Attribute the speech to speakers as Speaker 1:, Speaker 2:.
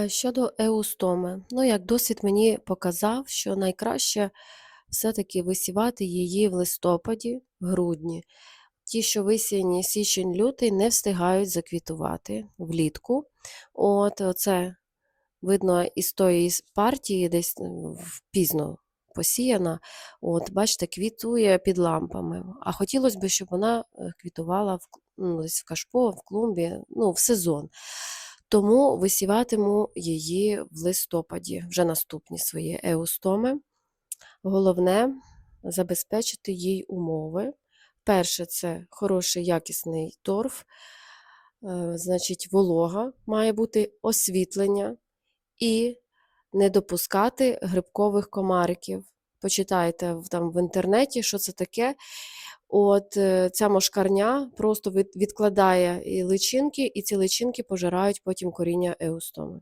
Speaker 1: Щодо еустоми, як досвід мені показав, що найкраще все-таки висівати її в листопаді, грудні. Ті, що висіяні січень, лютий, не встигають заквітувати влітку. Оце видно із тої партії, десь пізно посіяна. Бачите, квітує під лампами. А хотілося б, щоб вона квітувала десь в кашпо, в клумбі, в сезон. Тому висіватиму її в листопаді, вже наступні свої еустоми. Головне забезпечити їй умови. Перше, це хороший якісний торф, значить волога, має бути освітлення і не допускати грибкових комариків. Почитайте там в інтернеті, що це таке. Ця мошкарня просто відкладає личинки, і ці личинки пожирають потім коріння еустоми.